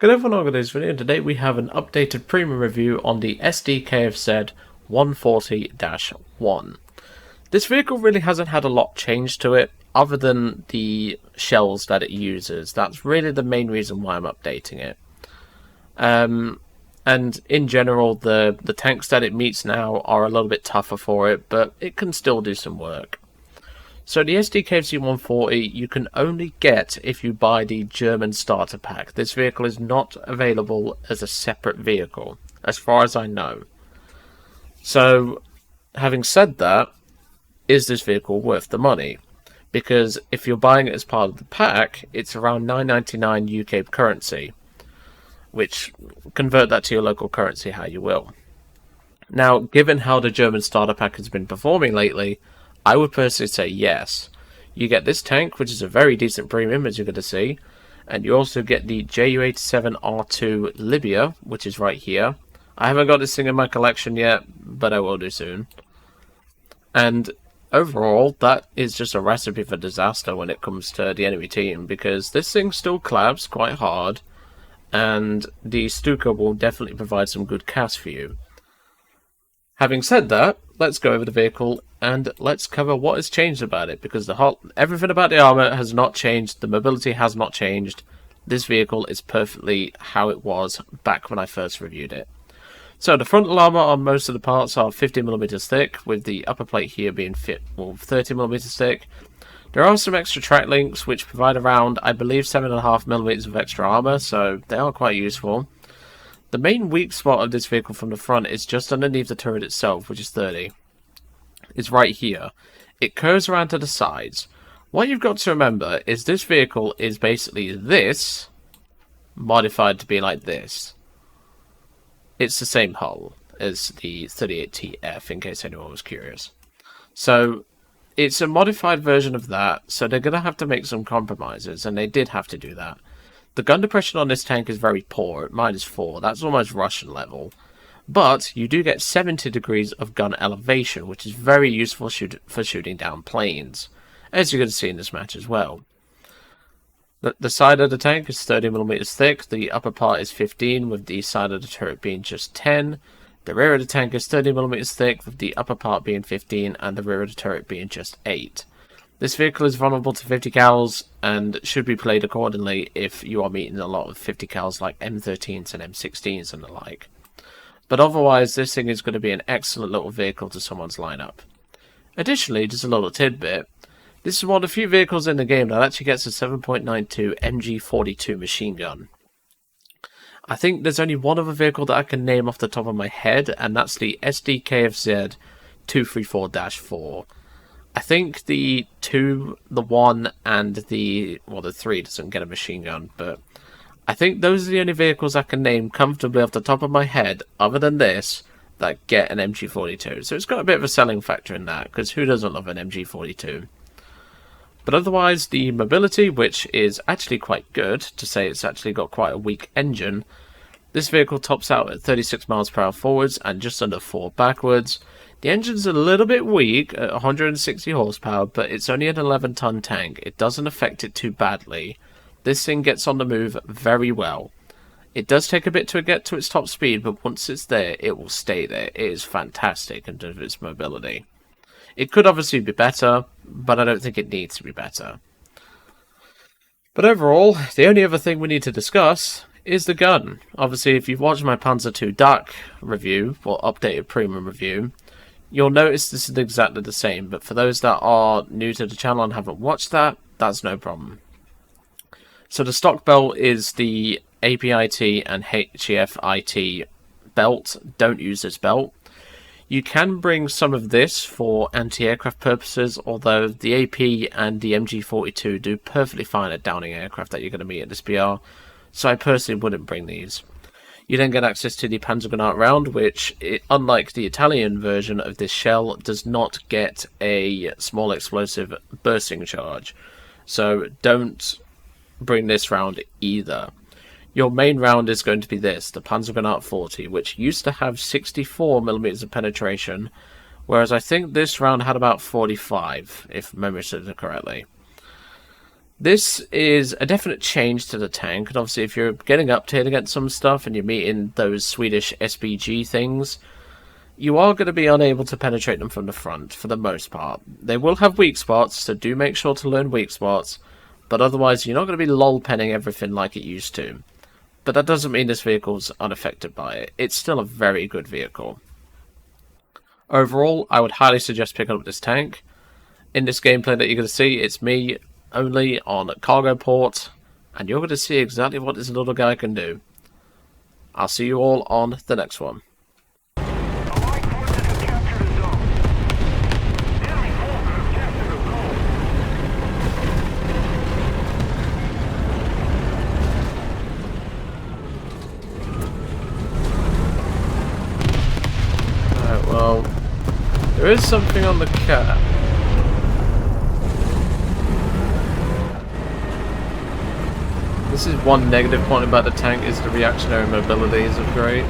Good everyone, welcome to this video. Today we have an updated premium review on the Sd Kfz 140-1. This vehicle really hasn't had a lot changed to it, other than the shells that it uses. That's really the main reason why I'm updating it. And in general, the tanks that it meets now are a little bit tougher for it, but it can still do some work. So the Sd Kfz 140 you can only get if you buy the German starter pack. This vehicle is not available as a separate vehicle, as far as I know. So, having said that, is this vehicle worth the money? Because if you're buying it as part of the pack, it's around $9.99 UK currency, which convert that to your local currency how you will. Now, given how the German starter pack has been performing lately, I would personally say yes. You get this tank, which is a very decent premium, as you're going to see, and you also get the Ju-87R2 Libya, which is right here. I haven't got this thing in my collection yet, but I will do soon. And overall, that is just a recipe for disaster when it comes to the enemy team, because this thing still collabs quite hard, and the Stuka will definitely provide some good cast for you. Having said that, let's go over the vehicle and let's cover what has changed about it, because everything about the armour has not changed, the mobility has not changed. This vehicle is perfectly how it was back when I first reviewed it. So the frontal armour on most of the parts are 50mm thick, with the upper plate here being 30mm thick. There are some extra track links which provide around, I believe, 7.5mm of extra armour, so they are quite useful. The main weak spot of this vehicle from the front is just underneath the turret itself, which is 30. It's right here. It curves around to the sides. What you've got to remember is this vehicle is basically this, modified to be like this. It's the same hull as the 38TF, in case anyone was curious. So, it's a modified version of that, so they're going to have to make some compromises, and they did have to do that. The gun depression on this tank is very poor, at -4, that's almost Russian level. But you do get 70 degrees of gun elevation, which is very useful for shooting down planes, as you're going to see in this match as well. The side of the tank is 30mm thick, the upper part is 15, with the side of the turret being just 10. The rear of the tank is 30mm thick, with the upper part being 15, and the rear of the turret being just 8. This vehicle is vulnerable to 50 cals and should be played accordingly if you are meeting a lot of 50 cals like M13s and M16s and the like. But otherwise, this thing is going to be an excellent little vehicle to someone's lineup. Additionally, just a little tidbit, this is one of the few vehicles in the game that actually gets a 7.92 MG42 machine gun. I think there's only one other vehicle that I can name off the top of my head, and that's the Sd Kfz 234-4. I think the 2, the 1, and the 3 doesn't get a machine gun, but I think those are the only vehicles I can name comfortably off the top of my head, other than this, that get an MG42. So it's got a bit of a selling factor in that, because who doesn't love an MG42? But otherwise, the mobility, which is actually quite good, to say it's actually got quite a weak engine. This vehicle tops out at 36 miles per hour forwards and just under 4 backwards. The engine's a little bit weak at 160 horsepower, but it's only an 11-ton tank. It doesn't affect it too badly. This thing gets on the move very well. It does take a bit to get to its top speed, but once it's there, it will stay there. It is fantastic in terms of its mobility. It could obviously be better, but I don't think it needs to be better. But overall, the only other thing we need to discuss is the gun. Obviously, if you've watched my Panzer II Dark review, or updated premium review, you'll notice this is exactly the same, but for those that are new to the channel and haven't watched that, that's no problem. So the stock belt is the APIT and HEFIT belt. Don't use this belt. You can bring some of this for anti-aircraft purposes, although the AP and the MG42 do perfectly fine at downing aircraft that you're going to meet at this BR, so I personally wouldn't bring these. You then get access to the Panzergranate round, which, unlike the Italian version of this shell, does not get a small explosive bursting charge. So don't bring this round either. Your main round is going to be this, the Panzergranate 40, which used to have 64mm of penetration, whereas I think this round had about 45, if memory serves it correctly. This is a definite change to the tank, and obviously if you're getting up tiered against some stuff and you're meeting those Swedish SBG things, you are going to be unable to penetrate them from the front for the most part. They will have weak spots, so do make sure to learn weak spots, but otherwise you're not going to be lol-penning everything like it used to. But that doesn't mean this vehicle's unaffected by it. It's still a very good vehicle. Overall, I would highly suggest picking up this tank. In this gameplay that you're going to see, it's me only on a cargo port, and you're going to see exactly what this little guy can do. I'll see you all on the next one. Well, there is something on the cap. This is one negative point about the tank, is the reactionary mobility isn't great.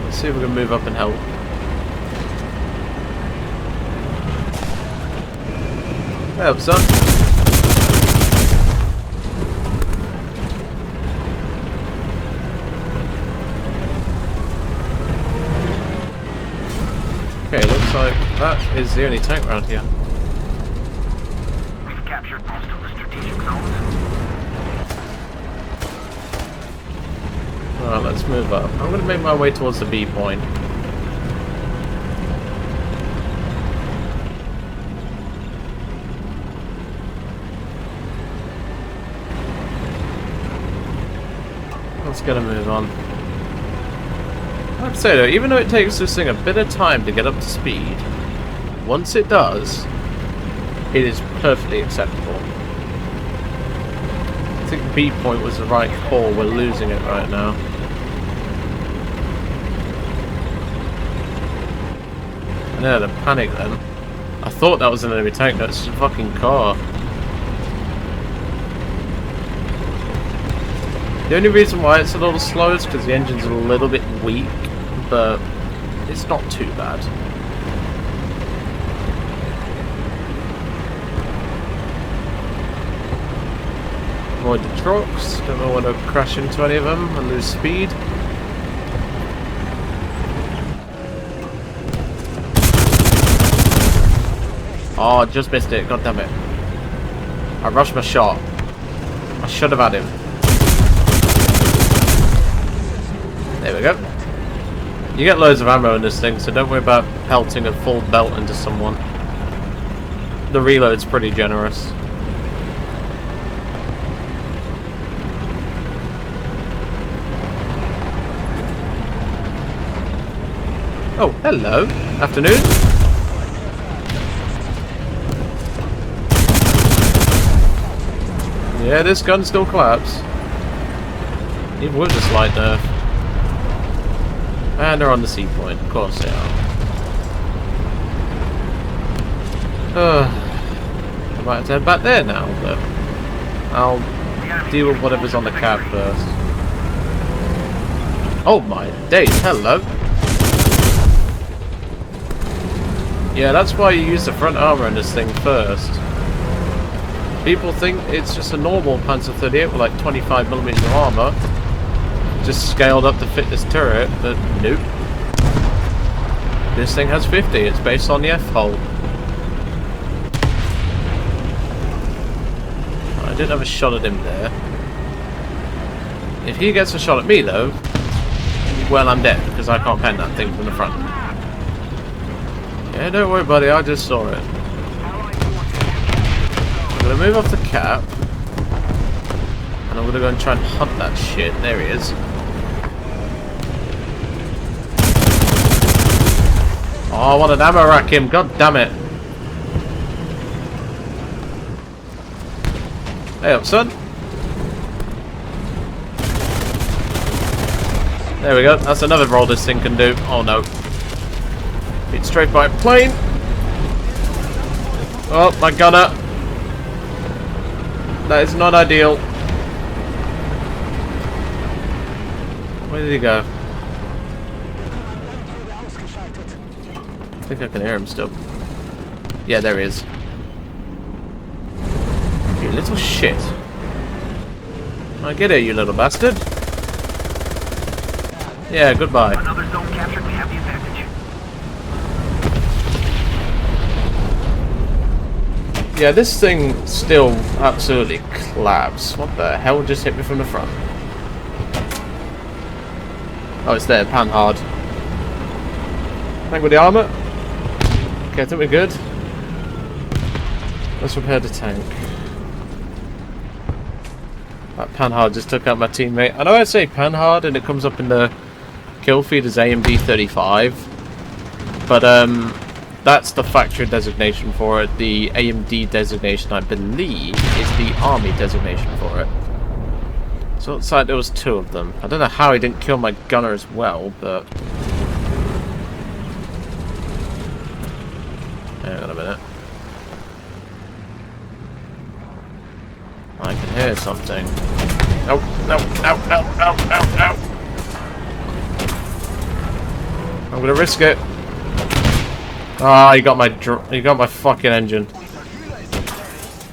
Let's see if we can move up and help. Help, son. Okay, looks like that is the only tank around here. We've captured most of the strategic zones. Alright, let's move up. I'm going to make my way towards the B point. Let's get a move on. I have to say though, even though it takes this thing a bit of time to get up to speed, once it does, it is perfectly acceptable. I think B point was the right call, we're losing it right now. I had a panic then. I thought that was an enemy tank, no, it's just a fucking car. The only reason why it's a little slow is because the engine's a little bit weak, but it's not too bad. Avoid the trucks, don't want to crash into any of them and lose speed. Oh, I just missed it, god damn it. I rushed my shot. I should have had him. There we go. You get loads of ammo in this thing, so don't worry about pelting a full belt into someone. The reload's pretty generous. Oh, hello. Afternoon. Yeah, this gun still collapse. Even with the slight nerf. And they're on the C point, of course they are. I might have to head back there now, but I'll deal with whatever's on the cab first. Oh my days, hello! Yeah, that's why you use the front armour in this thing first. People think it's just a normal Panzer 38 with like 25mm armour. Just scaled up to fit this turret, but nope. This thing has 50, it's based on the F-hull. I didn't have a shot at him there. If he gets a shot at me though, well I'm dead, because I can't pen that thing from the front. Yeah, don't worry buddy, I just saw it. I'm going to move off the cap. And I'm going to go and try and hunt that shit. There he is. Oh, I want an ammo rack him, god damn it. Hey up, son. There we go, that's another roll this thing can do. Oh no. Beat straight by a plane. Oh, my gunner. That is not ideal. Where did he go? think I can hear him still. Yeah, there he is. You little shit. I get it, you little bastard. Yeah, goodbye. Another zone captured. We have the advantage. Yeah, this thing still absolutely claps. What the hell just hit me from the front? Oh, it's there, pan hard. Tank with the armour. Okay, I think we're good. Let's repair the tank. That Panhard just took out my teammate. I know I say Panhard and it comes up in the kill feed as AMD 35, but that's the factory designation for it. The AMD designation, I believe, is the army designation for it. So it looks like there was 2 of them. I don't know how he didn't kill my gunner as well, but... Hang on a minute. I can hear something. No, no, no, no, no, no, no! I'm gonna risk it. Ah, he got my fucking engine.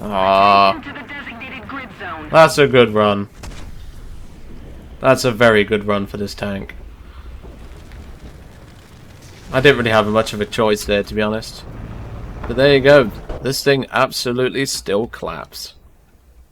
Ah, that's a good run. That's a very good run for this tank. I didn't really have much of a choice there, to be honest. But there you go. This thing absolutely still claps.